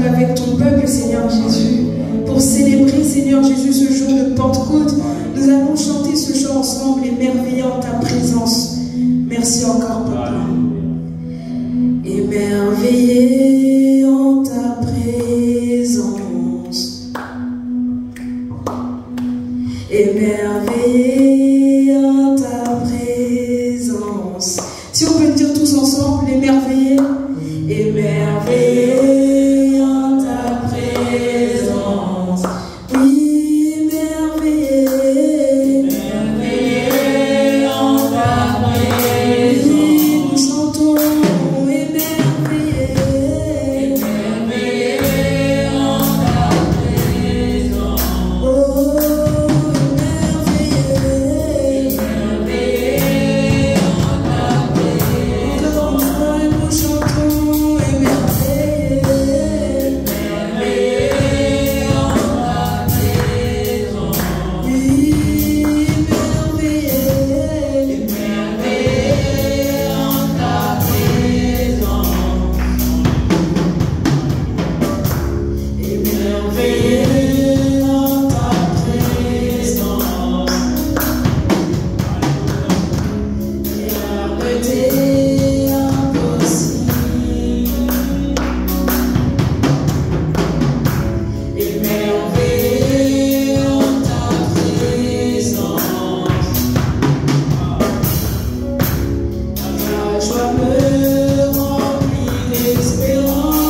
avec ton peuple, Seigneur Jésus, pour célébrer, Seigneur Jésus, ce jour de Pentecôte. Nous allons chanter ce chant ensemble, émerveillant ta présence. Merci encore, Papa. Émerveillé en ta présence. Émerveillé en ta présence. Si on peut le dire tous ensemble, émerveillé. Émerveillé en ta présence. Oui, émerveillé. Émerveillé en ta présence. Oui, nous chantons. Émerveillé. Émerveillé en ta présence. Oh, émerveillé. Émerveillé en ta présence. Encore une fois, nous chantons. Émerveillé. Émerveillé en ta présence. Oui, émerveillé. Émerveillé en ta présence. Émerveillé en ta présence. Rien ne t'est impossible. Émerveillé en ta présence. Ta joie me remplit d'espérance.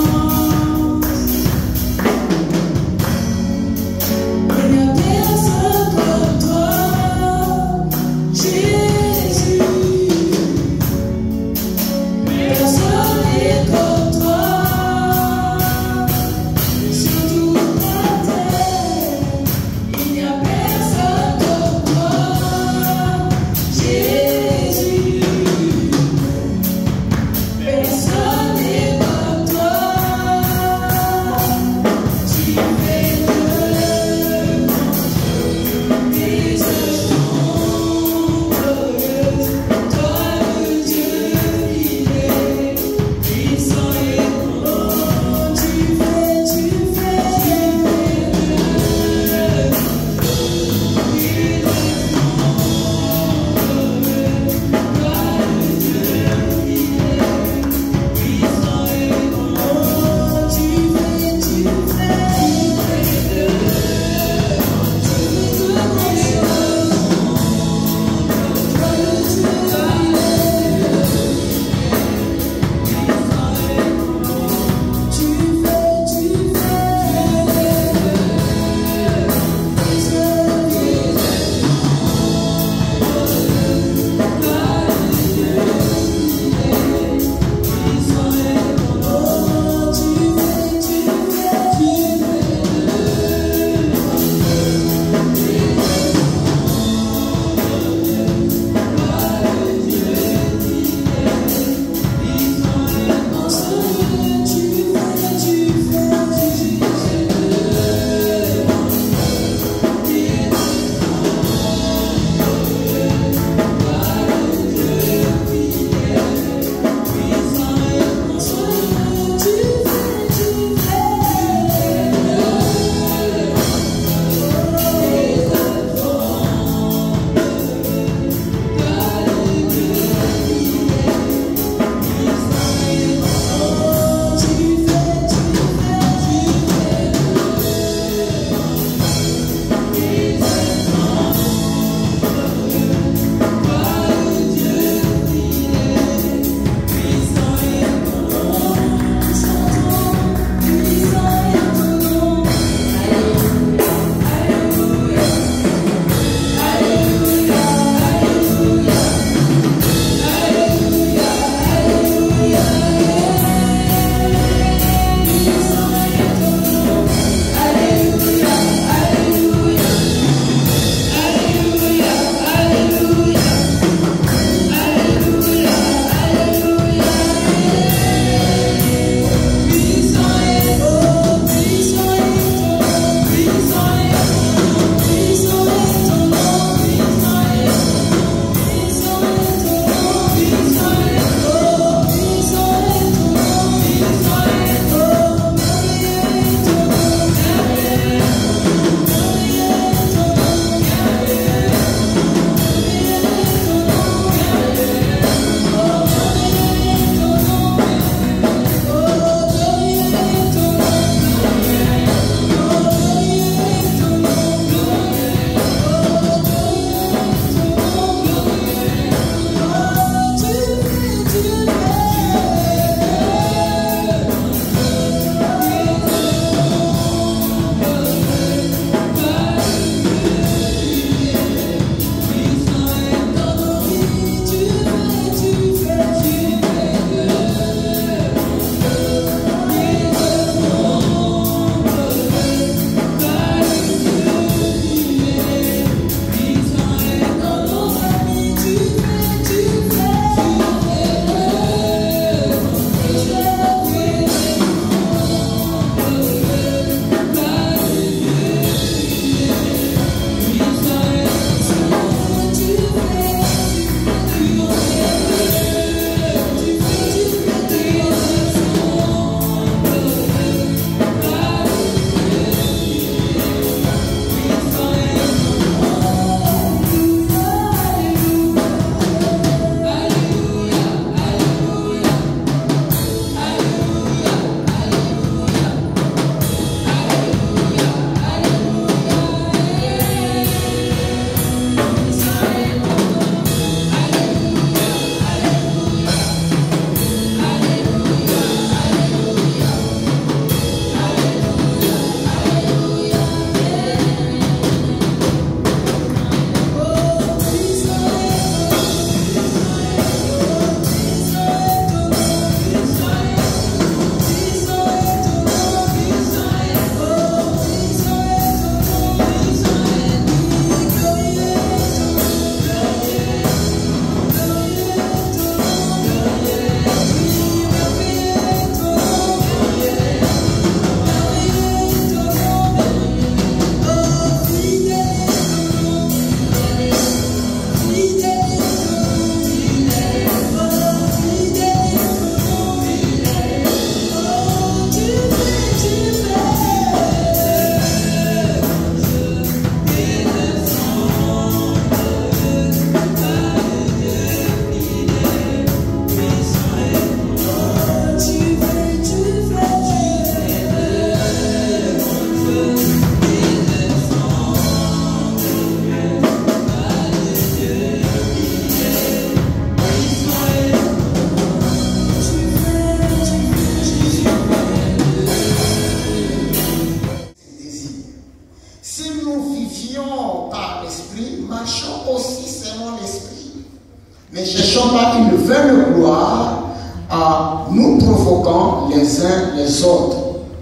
Ne cherchons pas une vaine gloire en nous provoquant les uns les autres,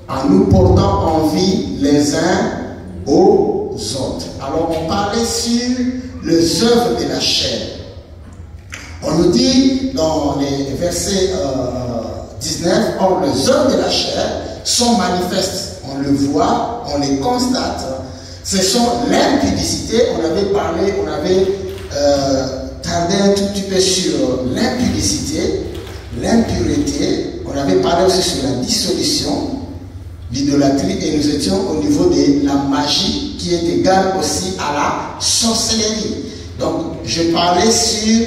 en nous portant envie les uns aux autres. Alors on parlait sur les œuvres de la chair. On nous dit dans les versets 19, or les œuvres de la chair sont manifestes. On le voit, on les constate. Ce sont l'impudicité. On avait parlé, on avait tardé un tout petit peu sur l'impudicité, l'impureté. On avait parlé aussi sur la dissolution, l'idolâtrie, et nous étions au niveau de la magie qui est égale aussi à la sorcellerie. Donc je parlais sur,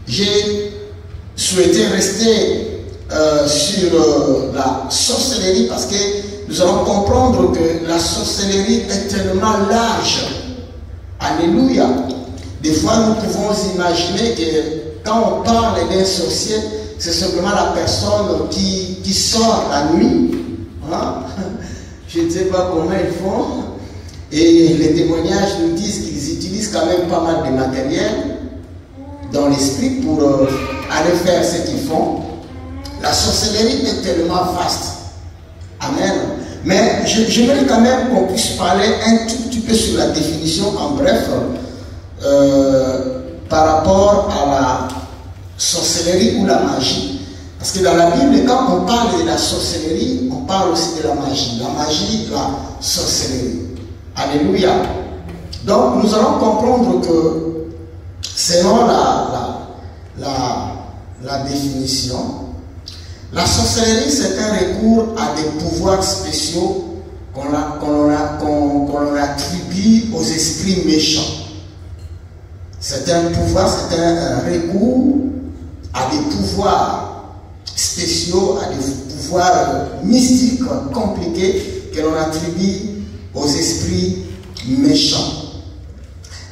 j'ai souhaité rester sur la sorcellerie parce que nous allons comprendre que la sorcellerie est tellement large. Alléluia. Des fois nous pouvons imaginer que quand on parle d'un sorcier, c'est simplement la personne qui sort la nuit. Hein? Je ne sais pas comment ils font. Et les témoignages nous disent qu'ils utilisent quand même pas mal de matériel dans l'esprit pour aller faire ce qu'ils font. La sorcellerie est tellement vaste. Amen. Mais j'aimerais quand même qu'on puisse parler un tout petit peu sur la définition en bref par rapport à la sorcellerie ou la magie. Parce que dans la Bible, quand on parle de la sorcellerie, on parle aussi de la magie. La magie, la sorcellerie. Alléluia. Donc nous allons comprendre que selon la définition, la sorcellerie c'est un recours à des pouvoirs spéciaux qu'on attribue aux esprits méchants. C'est un pouvoir, c'est un recours à des pouvoirs spéciaux, à des pouvoirs mystiques, compliqués, que l'on attribue aux esprits méchants.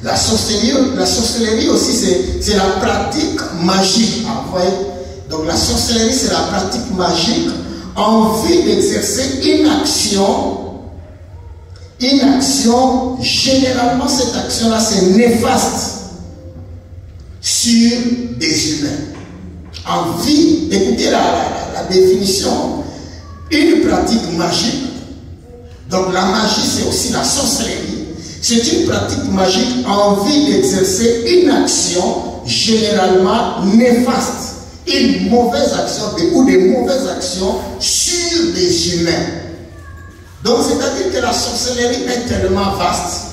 La sorcellerie aussi, c'est la pratique magique. Vous voyez? Donc la sorcellerie, c'est la pratique magique en vue d'exercer une action, généralement cette action-là, c'est néfaste sur des humains. En vue, écoutez la définition, une pratique magique. Donc la magie, c'est aussi la sorcellerie. C'est une pratique magique en vue d'exercer une action généralement néfaste. Une mauvaise action ou des mauvaises actions sur des humains. Donc c'est-à-dire que la sorcellerie est tellement vaste.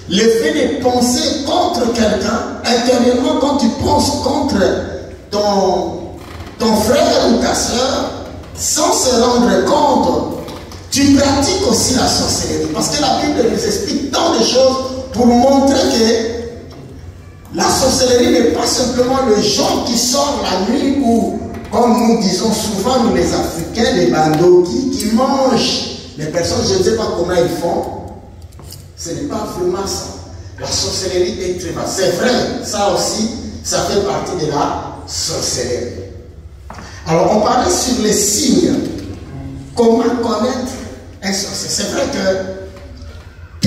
Le fait de penser contre quelqu'un, intérieurement quand tu penses contre ton frère ou ta soeur, sans se rendre compte, tu pratiques aussi la sorcellerie. Parce que la Bible nous explique tant de choses pour montrer que la sorcellerie n'est pas simplement le genre qui sort la nuit ou, comme nous disons souvent, nous les Africains, les bandos qui mangent les personnes, je ne sais pas comment ils font. Ce n'est pas vraiment ça. La sorcellerie est très vaste. C'est vrai, ça aussi, ça fait partie de la sorcellerie. Alors, on parlait sur les signes. Comment connaître un sorcier? C'est vrai que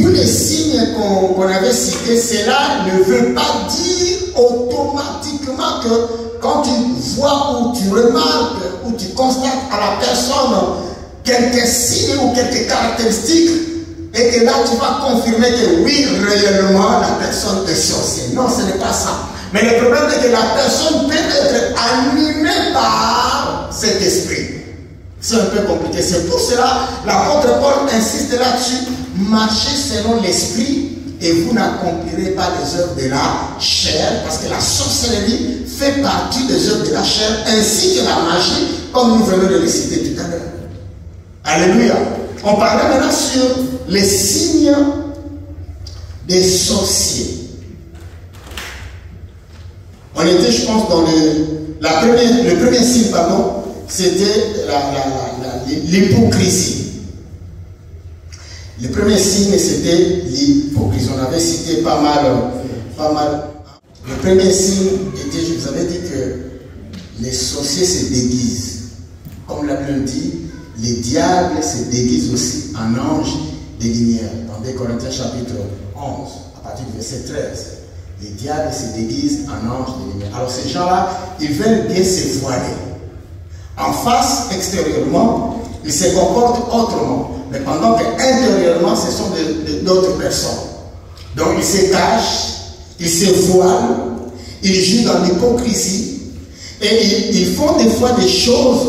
tous les signes qu'on avait cités, cela ne veut pas dire automatiquement que quand tu vois ou tu remarques ou tu constates à la personne quelques signes ou quelques caractéristiques et que là tu vas confirmer que oui, réellement la personne est sorcière. Non, ce n'est pas ça. Mais le problème est que la personne peut être animée par cet esprit. C'est un peu compliqué. C'est pour cela l'apôtre Paul insiste là-dessus. Marchez selon l'esprit et vous n'accomplirez pas les œuvres de la chair, parce que la sorcellerie fait partie des œuvres de la chair, ainsi que la magie, comme nous venons de les citer tout à l'heure. Alléluia. On parlait maintenant sur les signes des sorciers. On était, je pense, dans le premier signe, pardon, c'était l'hypocrisie. Le premier signe, c'était l'hypocrisie. On avait cité pas mal. Le premier signe était, je vous avais dit que les sorciers se déguisent. Comme la Bible dit, les diables se déguisent aussi en anges de lumière. Dans 2 Corinthiens chapitre 11, à partir du verset 13. Les diables se déguisent en anges de lumière. Alors ces gens-là, ils veulent bien se voiler. En face, extérieurement, ils se comportent autrement. Mais pendant qu'intérieurement, ce sont d'autres personnes. Donc ils se cachent, ils se voilent, ils jouent dans l'hypocrisie. Et ils font des fois des choses,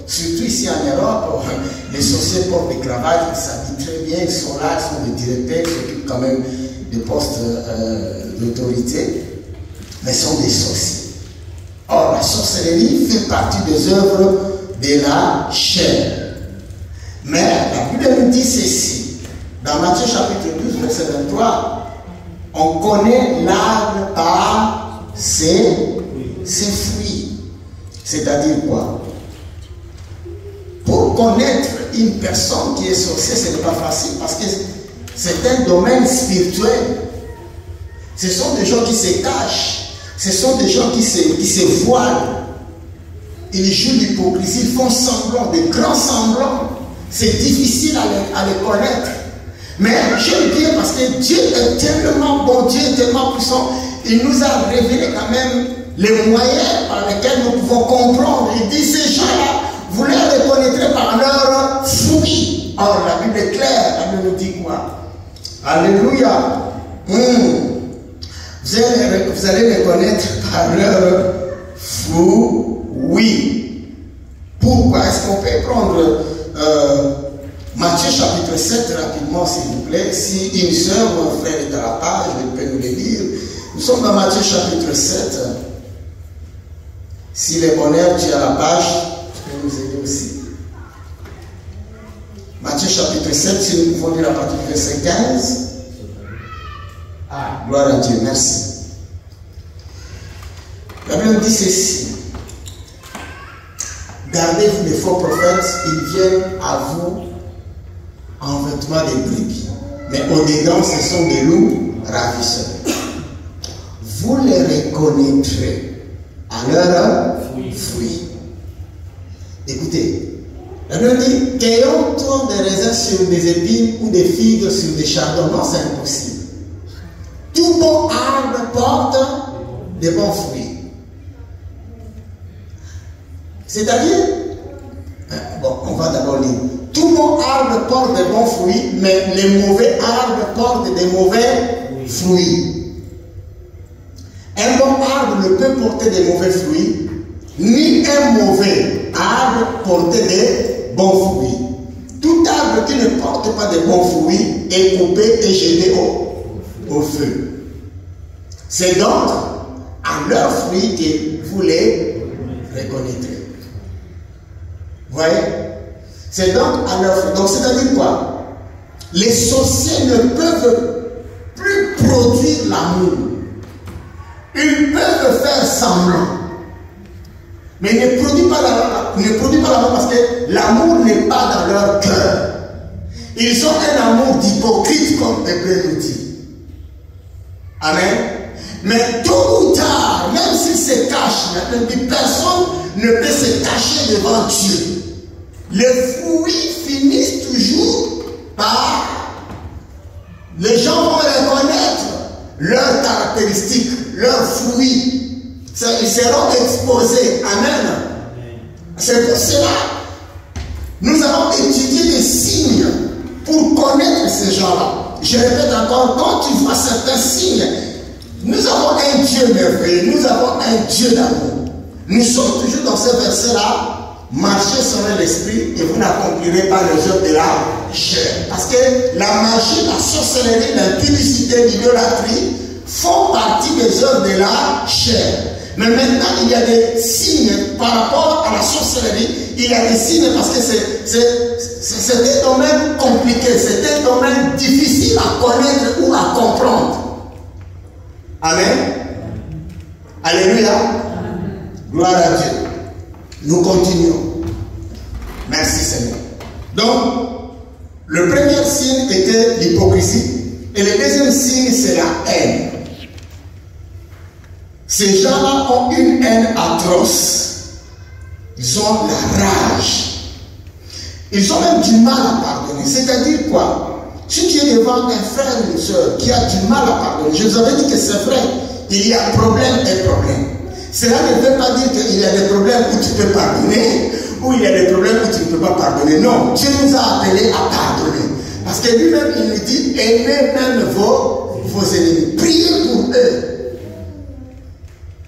surtout ici en Europe, les sorciers portent des cravates, ils s'habillent très bien, ils sont là, ils sont des directeurs, ils s'occupent quand même des postes d'autorité, mais sont des sorciers. Or, la sorcellerie fait partie des œuvres de la chair. Mais la Bible nous dit ceci, dans Matthieu chapitre 12, verset 23, on connaît l'arbre par ses fruits. C'est-à-dire quoi? Pour connaître une personne qui est sorcière, ce n'est pas facile parce que c'est un domaine spirituel. Ce sont des gens qui se cachent. Ce sont des gens qui se voilent. Ils jouent l'hypocrisie, ils font semblant, des grands semblants. C'est difficile à les connaître. Mais j'aime bien parce que Dieu est tellement bon, Dieu est tellement puissant. Il nous a révélé quand même les moyens par lesquels nous pouvons comprendre. Il dit, ces gens-là, vous les reconnaîtrez par leurs fruits. Or, la Bible est claire, la Bible nous dit quoi? Alléluia. Vous allez les connaître par leurs fruits. Pourquoi? Est-ce qu'on peut prendre Matthieu chapitre 7 rapidement, s'il vous plaît? Si une soeur ou un frère est à la page, il peut nous les lire. Nous sommes dans Matthieu chapitre 7. S'il est bonheur, tu es à la page, tu peux nous aider aussi. Matthieu chapitre 7, si nous pouvons lire à partir du verset 15. Ah, gloire à Dieu, merci. La Bible dit ceci. Gardez-vous les faux prophètes, ils viennent à vous en vêtements de brebis. Mais au-dedans, ce sont des loups ravisseurs. Vous les reconnaîtrez à leurs fruits. Écoutez, la Bible dit qu'ayant-on des raisins sur des épines ou des figues sur des chardons, non, c'est impossible. Tout bon arbre porte des bons fruits. C'est-à-dire, bon, on va d'abord lire. Tout bon arbre porte des bons fruits, mais les mauvais arbres portent des mauvais fruits. Un bon arbre ne peut porter des mauvais fruits, ni un mauvais arbre porter des bons fruits. Tout arbre qui ne porte pas de bons fruits est coupé et jeté au feu. C'est donc à leurs fruits que vous les reconnaîtrez. Vous voyez? C'est donc à leurs fruits. Donc c'est-à-dire quoi? Les sorciers ne peuvent plus produire l'amour. Ils peuvent faire semblant. Mais ils ne produisent pas l'amour parce que l'amour n'est pas dans leur cœur. Ils ont un amour d'hypocrite, comme Hébreu nous dit. Amen. Mais tôt ou tard, même s'ils se cachent, personne ne peut se cacher devant Dieu. Les fruits finissent toujours par... Les gens vont reconnaître leurs caractéristiques, leurs fruits. Ils seront exposés. Amen. C'est pour cela nous avons étudié des signes pour connaître ces gens-là. Je répète encore, quand tu vois certains signes, nous avons un Dieu merveilleux, nous avons un Dieu d'amour. Nous sommes toujours dans ce verset-là. Marchez selon l'esprit et vous n'accomplirez pas les œuvres de la chair. Parce que la magie, la sorcellerie, l'impudicité, l'idolâtrie font partie des œuvres de la chair. Mais maintenant, il y a des signes par rapport à la sorcellerie. Il y a des signes parce que c'est un domaine compliqué, c'est un domaine difficile à connaître ou à comprendre. Amen. Alléluia. Gloire à Dieu. Nous continuons. Merci Seigneur. Donc, le premier signe était l'hypocrisie. Et le deuxième signe, c'est la haine. Ces gens-là ont une haine atroce. Ils ont la rage. Ils ont même du mal à pardonner. C'est-à-dire quoi? Si tu es devant un frère ou une soeur qui a du mal à pardonner, je vous avais dit que c'est vrai, Il y a problème et problème. Cela ne veut pas dire qu'il y a des problèmes où tu peux pardonner, ou il y a des problèmes où tu ne peux pas pardonner. Non, Dieu nous a appelés à pardonner. Parce que lui-même, il nous dit, aimez même vos ennemis. Priez pour eux.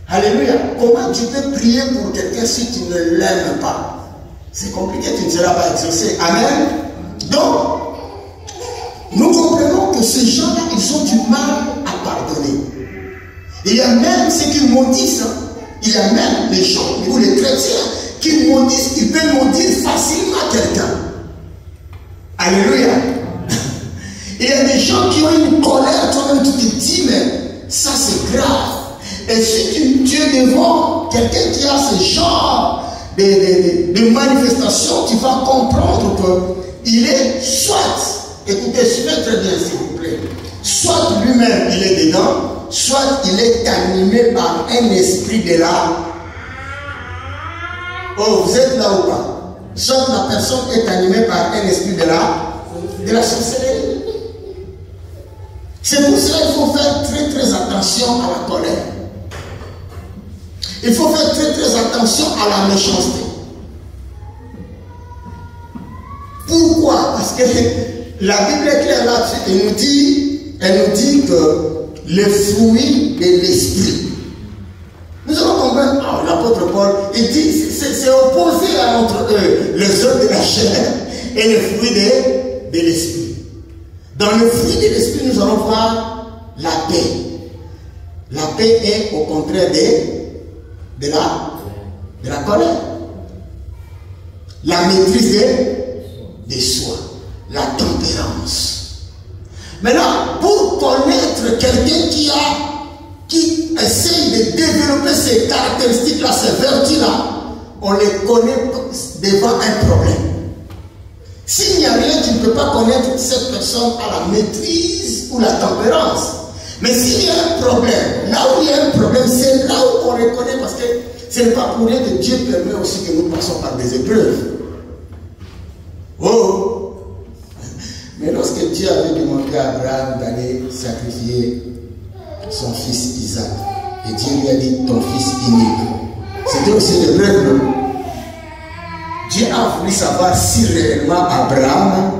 Alléluia. Comment tu peux prier pour quelqu'un si tu ne l'aimes pas? C'est compliqué, tu ne seras pas exaucé. Amen. Donc, nous comprenons que ces gens-là, ils ont du mal à pardonner. Il y a même ceux qui maudissent. Il y a même les gens ou les chrétiens qui maudissent. Ils peuvent maudire facilement quelqu'un. Alléluia. Il y a des gens qui ont une colère. Toi-même, tu te dis, mais ça c'est grave. Et si tu es devant quelqu'un qui a ce genre de manifestations, tu vas comprendre qu'il est soit, écoutez, suivez très bien s'il vous plaît, soit lui-même il est dedans, soit il est animé par un esprit de là. Oh, vous êtes là ou pas? Soit la personne est animée par un esprit de la sorcellerie. C'est pour cela qu'il faut faire très très attention à la colère. Il faut faire très très attention à la méchanceté. Pourquoi? Parce que la Bible est claire là-dessus. Elle nous dit que les fruits de l'esprit. Nous allons comprendre. Oh, l'apôtre Paul, il dit c'est opposé entre eux, les œuvres de la chair et les fruits de l'esprit. Dans le fruit de l'esprit, nous allons voir la paix. La paix est au contraire de la colère. La maîtrise de soi. La tempérance. Maintenant, pour connaître quelqu'un qui essaye de développer ces caractéristiques-là, ces vertus-là, on les connaît devant un problème. S'il n'y a rien, tu ne peux pas connaître cette personne à la maîtrise ou la tempérance. Mais s'il y a un problème, là où il y a un problème, c'est là où on reconnaît, parce que ce n'est pas pour rien que Dieu permet aussi que nous passons par des épreuves. Oh! Mais lorsque Dieu avait demandé à Abraham d'aller sacrifier son fils Isaac, et Dieu lui a dit, ton fils unique, c'était aussi une épreuve. Dieu a voulu savoir si réellement Abraham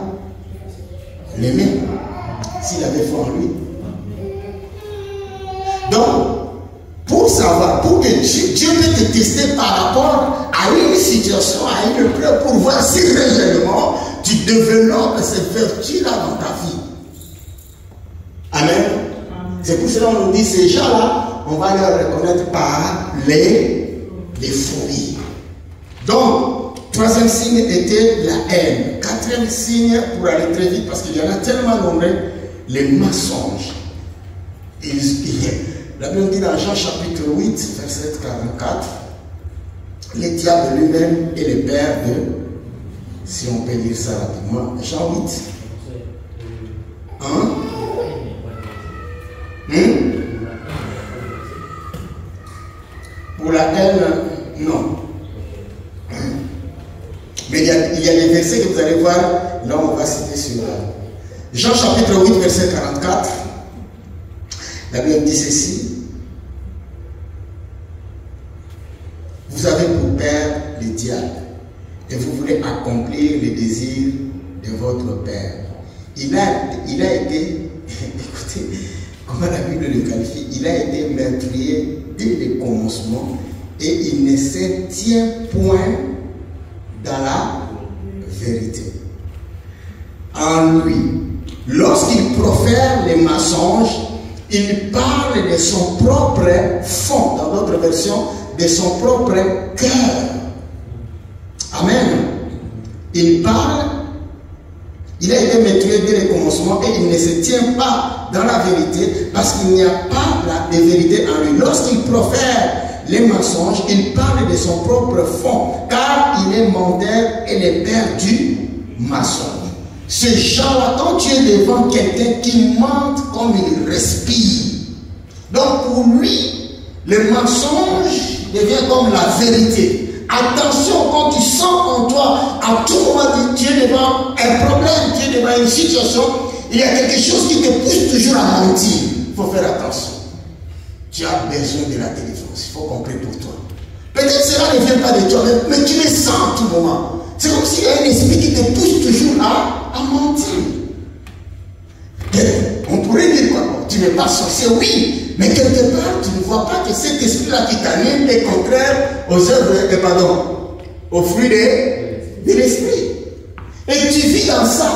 l'aimait, s'il avait foi en lui. Donc, pour savoir, pour que Dieu peut te tester par rapport à une situation, à une épreuve, pour voir si réellement tu développes ces vertus-là dans ta vie. Amen. C'est pour cela qu'on nous dit, ces gens-là, on va les reconnaître par les fruits. Donc, troisième signe était la haine. Quatrième signe, pour aller très vite, parce qu'il y en a tellement nombreux, les mensonges. La Bible dit dans Jean chapitre 8, verset 44, le diable lui-même est le père de, si on peut lire ça rapidement, Jean 8. Pour la haine, non. Mais il y a des versets que vous allez voir, là on va citer sur Jean chapitre 8, verset 44. La Bible dit ceci. Vous avez pour père le diable et vous voulez accomplir les désirs de votre père. Il a été, écoutez, comment la Bible le qualifie, il a été meurtrier dès le commencement et il ne se tient point dans la vérité. En lui, lorsqu'il profère les mensonges, il parle de son propre fond, dans d'autres versions, de son propre cœur. Amen. Il parle, il a été maîtrisé dès le commencement et il ne se tient pas dans la vérité parce qu'il n'y a pas de vérité en lui. Lorsqu'il profère les mensonges, il parle de son propre fond car il est menteur et le père du mensonge. Ce genre-là, quand tu es devant quelqu'un qui ment comme il respire, donc pour lui, le mensonge devient comme la vérité. Attention, quand tu sens en toi, à tout moment, tu es devant un problème, tu es devant une situation, il y a quelque chose qui te pousse toujours à mentir. Il faut faire attention. tu as besoin de la délivrance. Il faut qu'on prie pour toi. Peut-être cela ne vient pas de toi, mais tu le sens à tout moment. C'est comme s'il y a un esprit qui te pousse toujours à mentir. On pourrait dire quoi? Tu n'es pas sorcier, oui, mais quelque part, tu ne vois pas que cet esprit-là qui t'anime est contraire aux œuvres, aux fruits de l'esprit. Et tu vis dans ça.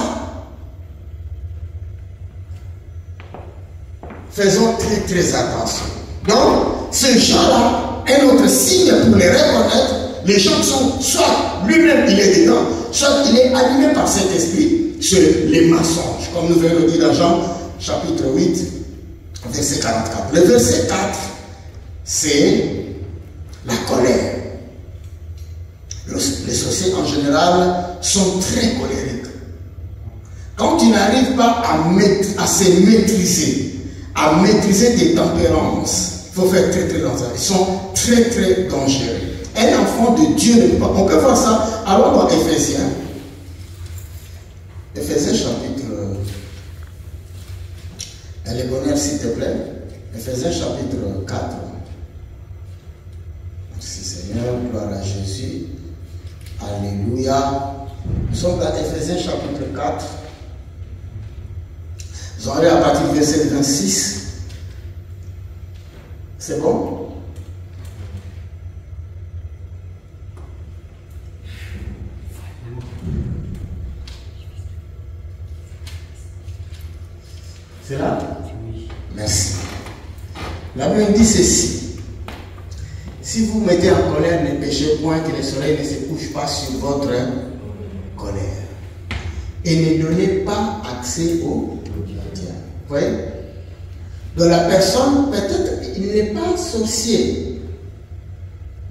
Faisons très très attention. Donc, ces gens-là, un autre signe pour les reconnaître, les gens sont, soit lui-même il est dedans, soit il est animé par cet esprit, c'est les mensonges. Comme nous venons de dire dans Jean chapitre 8, verset 44. Le verset 4, c'est la colère. Les sorciers en général sont très colériques. Quand tu n'arrives pas à se maîtriser, à maîtriser tes tempérances, il faut faire très très attention. Ils sont très très dangereux. Un enfant de Dieu ne peut pas. On peut voir ça. Allons dans Éphésiens. Éphésiens chapitre. Elle est bonheur s'il te plaît. Éphésiens chapitre 4. Merci Seigneur, gloire à Jésus. Alléluia. Nous sommes dans Éphésiens chapitre 4. Vous aurez à partir du verset 26. C'est bon? C'est là? Merci. La Bible dit ceci. Si vous mettez en colère, ne péchez point, que le soleil ne se couche pas sur votre colère. Et ne donnez pas accès au diable. Vous voyez? Donc la personne, peut-être, il n'est pas sorcier.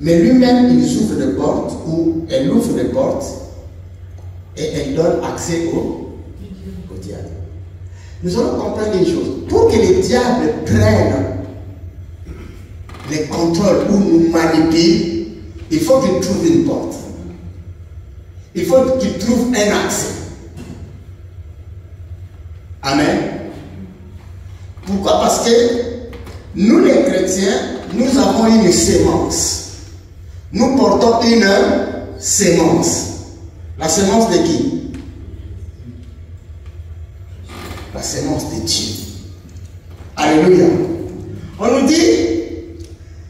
Mais lui-même, il ouvre des portes, ou elle ouvre des portes, et elle donne accès au diable. Nous allons comprendre les choses. Pour que les diables prennent les contrôles ou nous manipulent, il faut qu'ils trouvent une porte. Il faut qu'ils trouvent un accès. Amen. Pourquoi? Parce que nous les chrétiens, nous avons une sémence. Nous portons une sémence. La sémence de qui? La sémence de Dieu. Alléluia. On nous dit,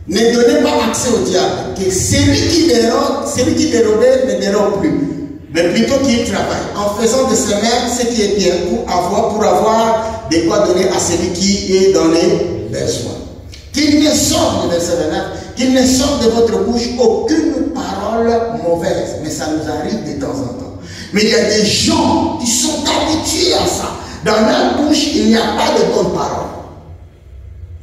ne donnez pas accès au diable, que celui qui dérobait ne dérobe plus, mais plutôt qu'il travaille, en faisant de ses-mêmes ce qui est bien, pour avoir de quoi donner à celui qui est dans les besoins. Qu'il ne sorte, verset 29, qu'il ne sorte de votre bouche aucune parole mauvaise, mais ça nous arrive de temps en temps. Mais il y a des gens qui sont habitués à ça. Dans leur bouche, il n'y a pas de bonnes paroles.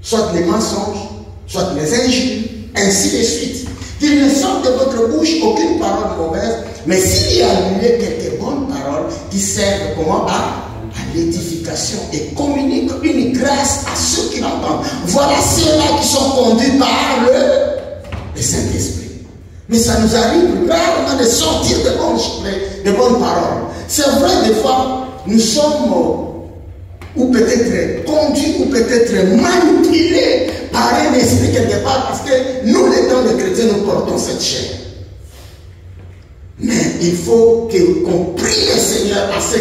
Soit les mensonges, soit les injures, ainsi de suite. Qu'il ne sorte de votre bouche aucune parole mauvaise, mais s'il y a lieu quelques bonnes paroles qui servent comment à l'édification et communiquent une grâce à ceux qui l'entendent. Voilà ceux-là qui sont conduits par le Saint-Esprit. Mais ça nous arrive rarement de sortir de bonnes paroles. C'est vrai, des fois, nous sommes ou peut-être conduits ou peut-être manipulés par un esprit quelque part, parce que nous, les temps de chrétiens, nous portons cette chair. Mais il faut qu'on prie le Seigneur à ce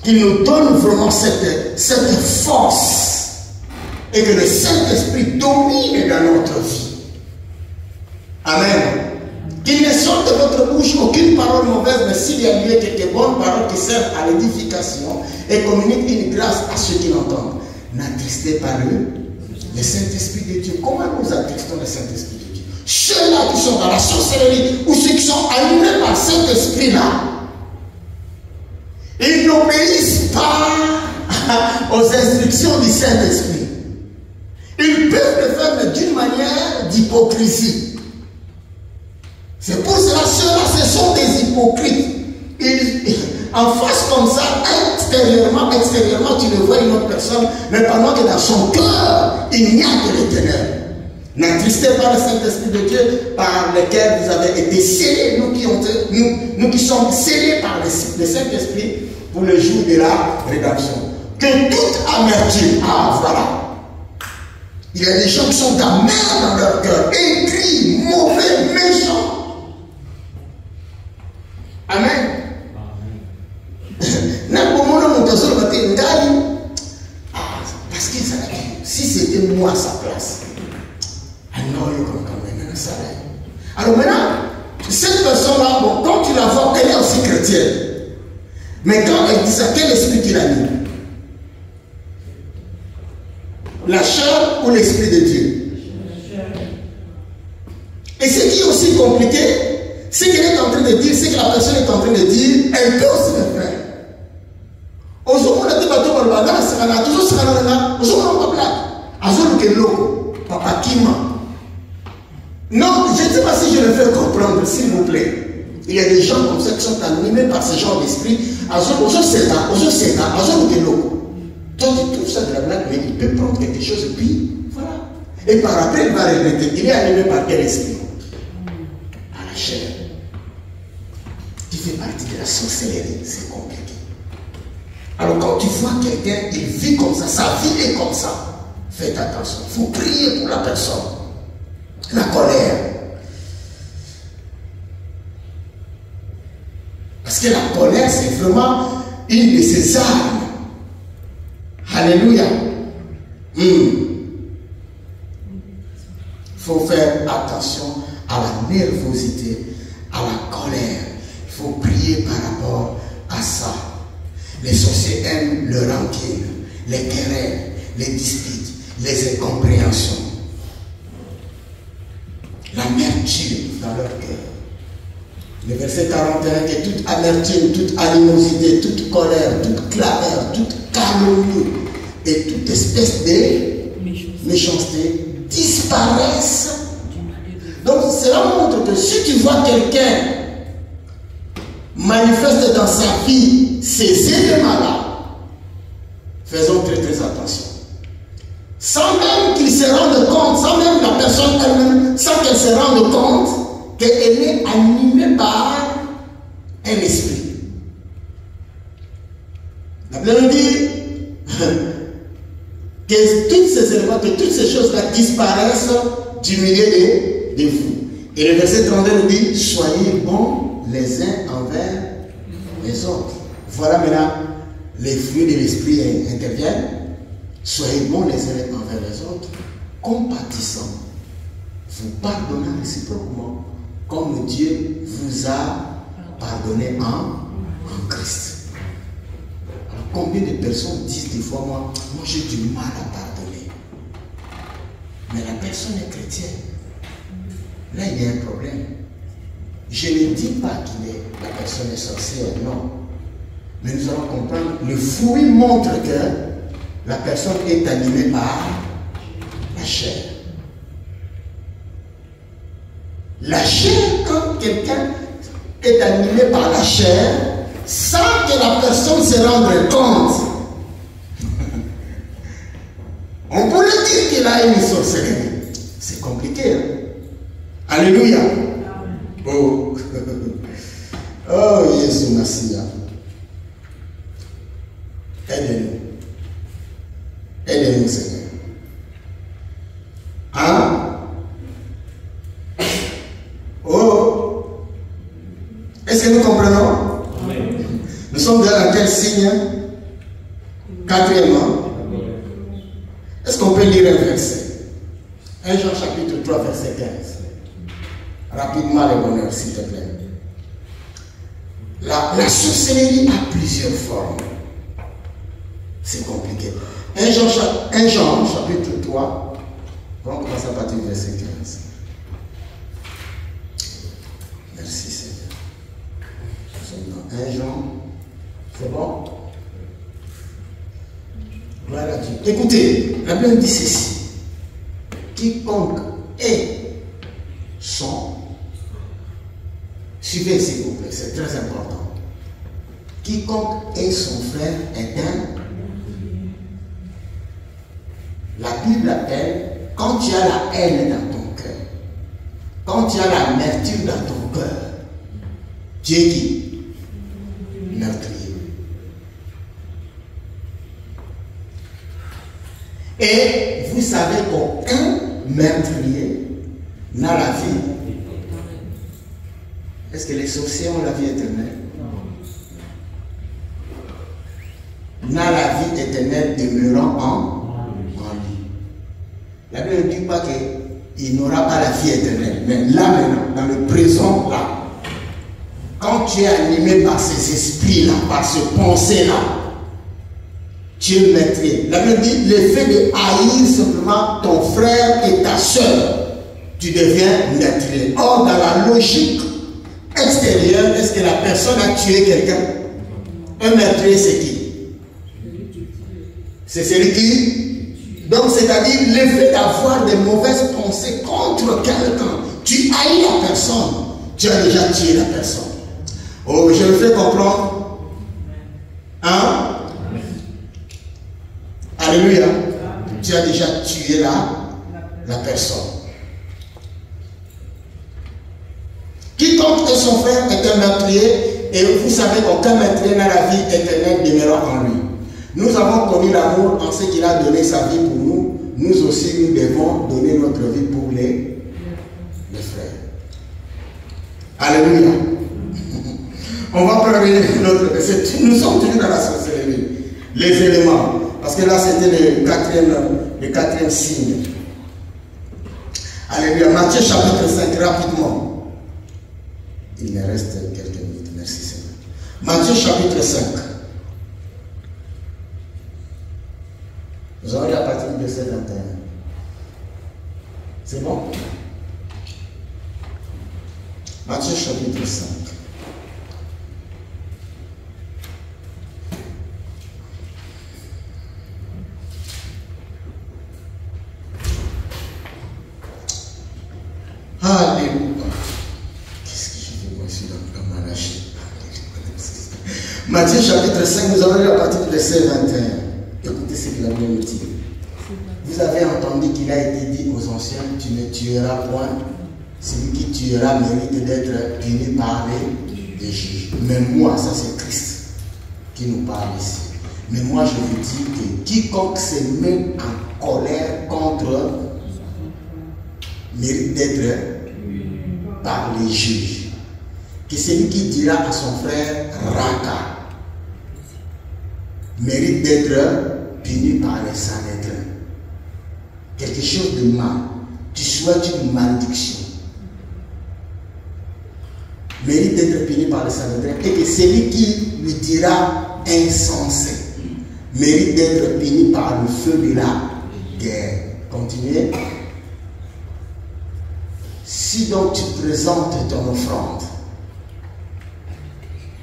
qu'il nous donne vraiment cette force et que le Saint-Esprit domine dans notre vie. Amen. Qu'il ne sorte de votre bouche aucune parole mauvaise, mais s'il y a lieu quelques bonnes paroles qui servent à l'édification et communiquent une grâce à ceux qui l'entendent. N'attristez pas le Saint-Esprit de Dieu. Comment nous attristons le Saint-Esprit de Dieu? Ceux-là qui sont dans la sorcellerie ou ceux qui sont animés par cet esprit-là, ils n'obéissent pas aux instructions du Saint-Esprit. Ils peuvent le faire, mais d'une manière d'hypocrisie. C'est pour cela, ceux-là, ce sont des hypocrites. En face comme ça, extérieurement, tu ne vois une autre personne, mais pendant que dans son cœur, il n'y a que les ténèbres. N'attristez pas le Saint-Esprit de Dieu par lequel vous avez été scellés, nous qui sommes scellés par le Saint-Esprit pour le jour de la rédemption. Que toute amertume, voilà, Il y a des gens qui sont amers dans leur cœur, aigris, mauvais, méchants. Amen. Parce que si c'était moi à sa place, alors maintenant, cette personne-là, bon, quand tu la vois, elle est aussi chrétienne. Mais quand elle dit ça, quel esprit qu'il a mis? La chair ou l'esprit de Dieu? Et ce qui est aussi compliqué, ce qu'elle est en train de dire, c'est que la personne est en train de dire, elle peut aussi le faire. Aujourd'hui, on a dit, papa Kima. Non, je ne sais pas si je le fais comprendre, s'il vous plaît. Il y a des gens comme ça qui sont animés par ce genre d'esprit. Toi, tu trouves ça de la blague, mais il peut prendre quelque chose et puis, voilà. Et par après, il va répéter. Il est animé par quel esprit? Par la chair. Qui fait partie de la sorcellerie. C'est compliqué. Alors, quand tu vois quelqu'un, il vit comme ça, sa vie est comme ça, faites attention. Il faut prier pour la personne. La colère. Parce que la colère, c'est vraiment une de ses armes. Alléluia. Il faut faire attention à la nervosité, à la colère. Il faut prier par rapport à ça. Les sorciers aiment le rancune, les querelles, les disputes, les incompréhensions. L'amertume dans leur cœur. Le verset 41, que toute amertume, toute animosité, toute colère, toute clameur, toute calomnie et toute espèce de méchanceté disparaissent. Donc cela montre que si tu vois quelqu'un manifester dans sa vie ces éléments-là, faisons très très attention. Sans même qu'il se rende compte, sans même la personne elle-même, sans qu'elle se rende compte qu'elle est animée par un esprit. La Bible dit que tous ces éléments, que toutes ces choses-là disparaissent du milieu de vous. Et le verset 32 nous dit, soyez bons les uns envers les autres. Voilà maintenant les fruits de l'esprit interviennent. Soyez bons les uns envers les autres, compatissants, vous pardonnant réciproquement, comme Dieu vous a pardonné en Christ. Alors, combien de personnes disent des fois, moi j'ai du mal à pardonner. Mais la personne est chrétienne. Là, il y a un problème. Je ne dis pas que la personne est sorcière, non. Mais nous allons comprendre, le fruit montre que la personne est animée par la chair. La chair, quand quelqu'un est animé par la chair, sans que la personne se rende compte, on pourrait dire qu'il a une sorcellerie. C'est compliqué. Hein? Alléluia. Oh, oh Jésus Messia. Aidez-nous. Aidez-nous, Seigneur. Hein? Oh! Est-ce que nous comprenons? Amen. Nous sommes dans quel signe? Quatrièmement. Est-ce qu'on peut lire un verset? 1 Jean chapitre 3, verset 15. Rapidement, le bonheur, s'il te plaît. La sorcellerie a plusieurs formes. C'est compliqué. 1 Jean chapitre 3. On commence à partir du verset 15. Merci Seigneur. Nous sommes dans 1 Jean. C'est bon? Gloire à Dieu. Écoutez, la Bible dit ceci. Quiconque est son. Suivez s'il vous plaît, c'est très important. Quiconque est son frère est un. La Bible appelle, quand tu as la haine dans ton cœur, quand tu as l'amertume dans ton cœur, tu es qui? Meurtrier. Et vous savez qu'aucun meurtrier n'a la vie. Est-ce que les sorciers ont la vie éternelle? N'a la vie éternelle demeurant en lui. La Bible ne dit pas qu'il n'aura pas la vie éternelle. Mais là maintenant, dans le présent là, quand tu es animé par ces esprits-là, par ces pensées-là, tu es meurtrier. La Bible dit l'effet de haïr simplement ton frère et ta soeur, tu deviens meurtrier. Or, dans la logique extérieure, est-ce que la personne a tué quelqu'un? Un meurtrier, c'est qui? C'est celui qui... Donc, c'est-à-dire l'effet d'avoir des mauvaises pensées contre quelqu'un. Tu haïs la personne, tu as déjà tué la personne. Oh, je le fais comprendre. Hein? Alléluia. Tu as déjà tué la personne. Quiconque est son frère est un meurtrier, et vous savez qu'aucun meurtrier n'a la vie éternelle demeurant en lui. Nous avons connu l'amour en ce qu'il a donné sa vie pour nous. Nous aussi, nous devons donner notre vie pour les frères. Alléluia. On va prendre notre... Nous sommes toujours dans la sorcellerie. Les éléments. Parce que là, c'était le quatrième signe. Alléluia. Matthieu chapitre 5, rapidement. Il me reste quelques minutes. Merci Seigneur. Matthieu chapitre 5. Nous allons lire à partir du verset 21. C'est bon? Matthieu chapitre 5. Alléluia. Qu'est-ce que je fais moi ici dans ma lâche? Matthieu chapitre 5, nous allons lire à partir du verset 21. Écoutez ce que la Bible nous dit. Vous avez entendu qu'il a été dit aux anciens, tu ne tueras point. Celui qui tuera mérite d'être puni par les juges. Mais moi, ça c'est Christ qui nous parle ici. Mais moi je vous dis que quiconque se met en colère contre mérite d'être par les juges. Que celui qui dira à son frère Raka mérite d'être puni par les Sanhédrins. Quelque chose de mal. Tu souhaites une malédiction. Mérite d'être puni par les Sanhédrins. Et que celui qui lui dira insensé mérite d'être puni par le feu de la guerre. Continuez. Si donc tu présentes ton offrande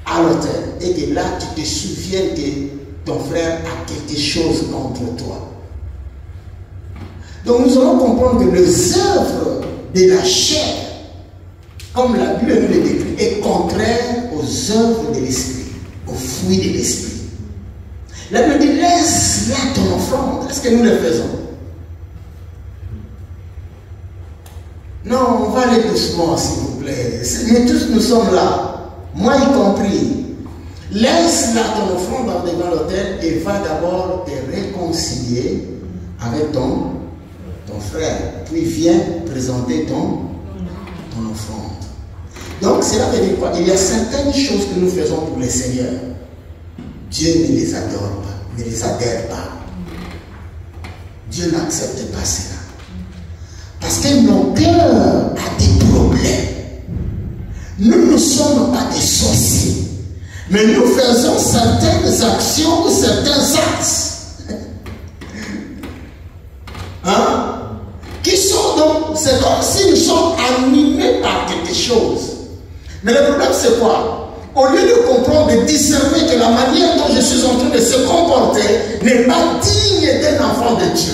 à l'autel et que là tu te souviens que ton frère a quelque chose contre toi. Donc nous allons comprendre que les œuvres de la chair, comme la Bible nous le décrit, est contraire aux œuvres de l'esprit, aux fruits de l'esprit. La Bible dit laisse là ton offrande. Est-ce que nous le faisons? Non, on va aller doucement s'il vous plaît. Nous tous nous sommes là, moi y compris. Laisse là ton offrande devant l'autel et va d'abord te réconcilier avec ton frère. Puis viens présenter ton offrande. Donc cela veut dire quoi? Il y a certaines choses que nous faisons pour le Seigneur. Dieu ne les adore pas, ne les adhère pas. Dieu n'accepte pas cela. Parce que nos cœurs ont des problèmes. Nous ne sommes pas des sorciers. Mais nous faisons certaines actions ou certains actes. Hein? Qui sont donc, c'est comme si nous sommes animés par quelque chose. Mais le problème c'est quoi? Au lieu de comprendre, de discerner que la manière dont je suis en train de se comporter n'est pas digne d'un enfant de Dieu.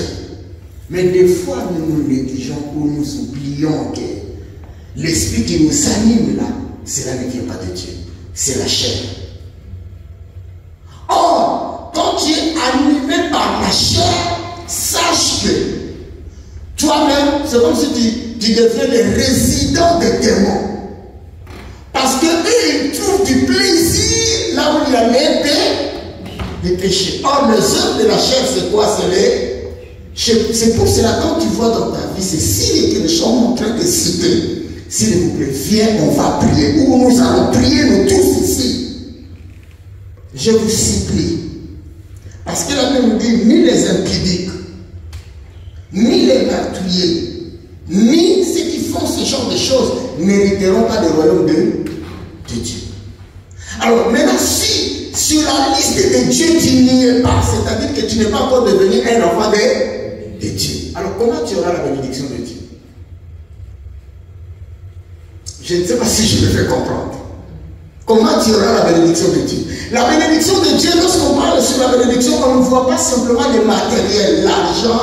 Mais des fois, nous nous négligeons ou nous oublions que l'esprit qui nous anime là, cela ne vient pas de Dieu. C'est la chair. Or, quand tu es animé par la chair, sache que toi-même, c'est comme si tu deviens le résident des démons. Parce qu'eux, ils trouvent du plaisir là où il y a des péchés. Or, les œuvres de la chair, c'est quoi? C'est C'est pour cela, quand tu vois dans ta vie, c'est signes que nous sommes en train de citer. S'il vous plaît, viens, on va prier. Ou nous allons prier, nous tous ici. Je vous supplie. Parce que la Bible dit, ni les impudiques, ni les meurtriers, ni ceux qui font ce genre de choses n'hériteront pas le royaume de Dieu. Alors maintenant, si sur la liste de Dieu tu n'y es pas, c'est-à-dire que tu n'es pas encore devenu un enfant de Dieu, alors comment tu auras la bénédiction de Dieu? Je ne sais pas si je me fais comprendre. Comment tu auras la bénédiction de Dieu? La bénédiction de Dieu, lorsqu'on parle sur la bénédiction, on ne voit pas simplement les matériels, l'argent,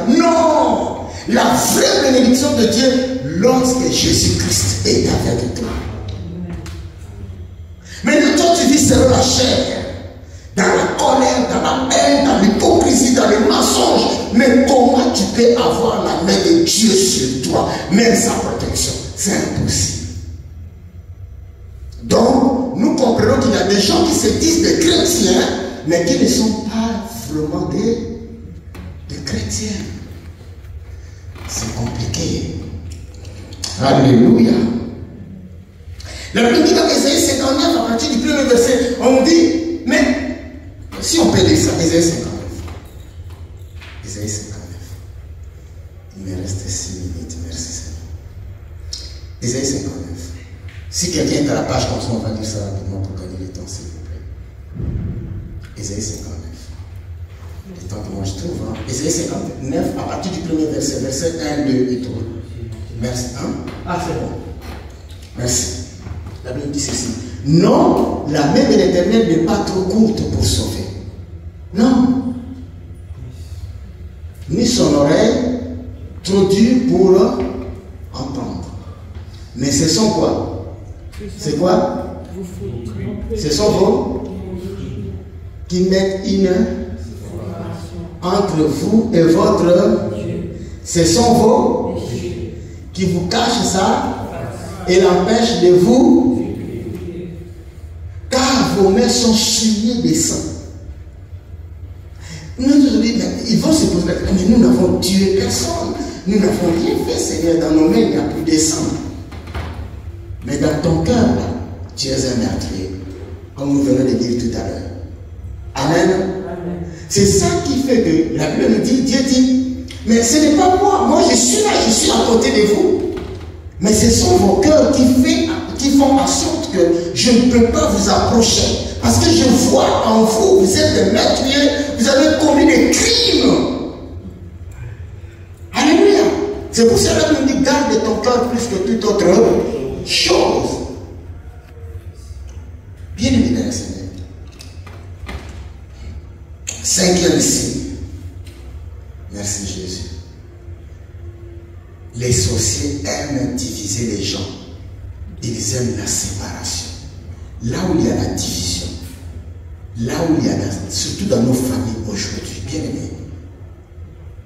non! La vraie bénédiction de Dieu, lorsque Jésus-Christ est avec toi. Maintenant, toi, tu vis selon la chair, dans la colère, dans la haine, dans l'hypocrisie, dans les mensonges. Mais comment tu peux avoir la main de Dieu sur toi, même sa protection? C'est impossible. Donc, nous comprenons qu'il y a des gens qui se disent des chrétiens, mais qui ne sont pas vraiment des chrétiens. C'est compliqué. Alléluia. La Bible dit dans Ésaïe 59, à partir du premier verset, on dit, mais si on peut lire ça, Ésaïe 59. Ésaïe 59. Il me reste 6 minutes, merci Seigneur. Ésaïe 59. Si quelqu'un est à la page comme ça, on va lire ça rapidement pour gagner le temps, s'il vous plaît. Ésaïe 59. Le temps que moi je trouve, hein. Ésaïe 59, à partir du premier verset, verset 1, 2 et 3. Merci. Hein? Ah, c'est bon. Merci. La Bible dit ceci. Non, la main de l'Éternel n'est pas trop courte pour sauver. Non. Ni son oreille trop dure pour entendre. Mais ce sont quoi? C'est quoi? Ce sont vos qui mettent une entre vous et votre. Ce sont vos qui vous cachent ça et l'empêchent de vous. Car vos mains sont souillées de sang. Ils vont se poser la question, mais nous n'avons tué personne. Nous n'avons rien fait, Seigneur. Dans nos mains, il n'y a plus de sang. Mais dans ton cœur, là, tu es un meurtrier. Comme nous venons de dire tout à l'heure. Amen. Amen. C'est ça qui fait que la Bible nous dit, Dieu dit, mais ce n'est pas moi. Moi, je suis là, je suis à côté de vous. Mais ce sont vos cœurs qui font en sorte que je ne peux pas vous approcher. Parce que je vois en vous, vous êtes des meurtriers, vous avez commis des crimes. Alléluia. C'est pour cela que nous dit, garde ton cœur plus que toute autre chose. Bien évidemment, Seigneur. Cinquième signe. Merci Jésus. Les sorciers aiment diviser les gens. Ils aiment la séparation. Là où il y a la division, là où il y a surtout dans nos familles aujourd'hui, bien aimés,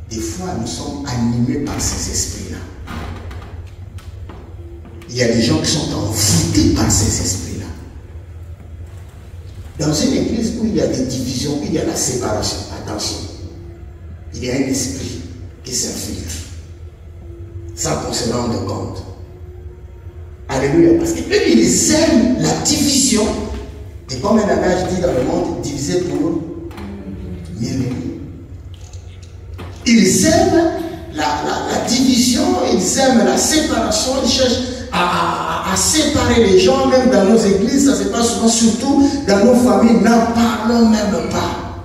des fois nous sommes animés par ces esprits-là. Il y a des gens qui sont envoûtés par ces esprits-là. Dans une église où il y a des divisions, où il y a la séparation, attention, il y a un esprit qui s'infiltre sans qu'on se rende compte. Alléluia. Parce qu'ils aiment la division. Et comme un adage dit dans le monde, diviser pour mieux régner. Ils aiment la division, ils aiment la séparation, ils cherchent à séparer les gens, même dans nos églises, ça se passe souvent, surtout dans nos familles, n'en parlons même pas.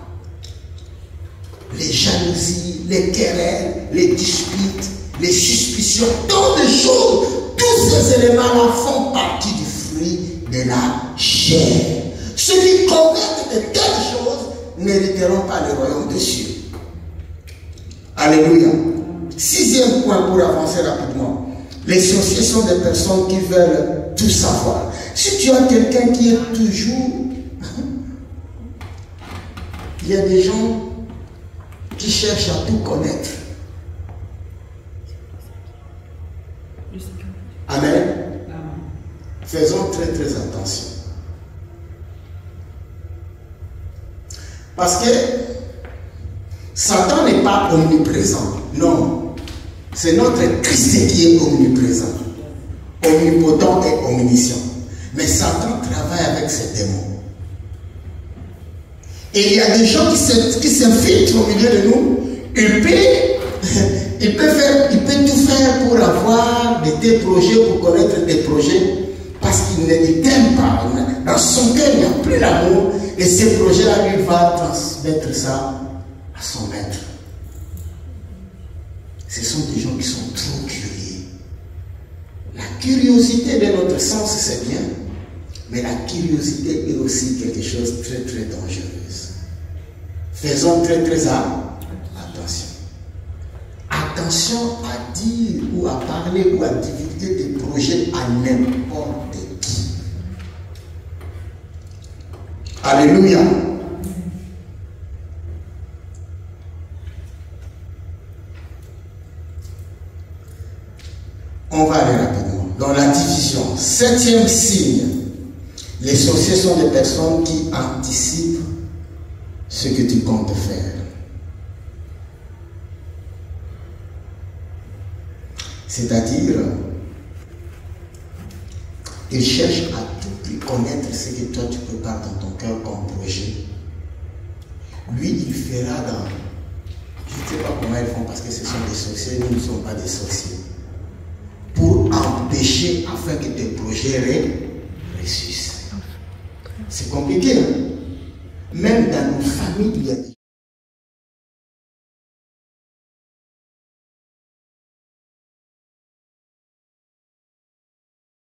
Les jalousies, les querelles, les disputes, les suspicions, tant de choses, tous ces éléments-là font partie du fruit de la chair. Ceux qui commettent de telles choses n'hériteront pas le royaume des cieux. Alléluia. Sixième point pour avancer rapidement. Les sorciers sont des personnes qui veulent tout savoir. Si tu as quelqu'un qui est toujours... Il y a des gens qui cherchent à tout connaître. Amen. Faisons très très attention. Parce que Satan n'est pas omniprésent. Non. C'est notre Christ qui est omniprésent, omnipotent et omniscient. Mais Satan travaille avec ses démons. Et il y a des gens qui s'infiltrent au milieu de nous. Il peut tout faire pour avoir des projets, pour connaître des projets, parce qu'il ne t'aime pas. Dans son cœur, il n'y a plus l'amour. Et ces projets-là, lui va transmettre ça à son maître. Ce sont des gens qui sont trop curieux. La curiosité de notre sens, c'est bien. Mais la curiosité est aussi quelque chose de très très dangereux. Faisons très très attention. Attention à dire ou à parler ou à divulguer des projets à n'importe qui. Alléluia. On va aller rapidement. Dans la division, 7e signe, les sorciers sont des personnes qui anticipent ce que tu comptes faire. C'est-à-dire, ils cherchent à tout prix connaître ce que toi tu prépares dans ton cœur comme projet. Lui, il fera dans... Je ne sais pas comment ils font parce que ce sont des sorciers, nous ne sommes pas des sorciers. Pour empêcher afin que tes projets réussissent. C'est compliqué, hein? Même dans nos familles, il y a des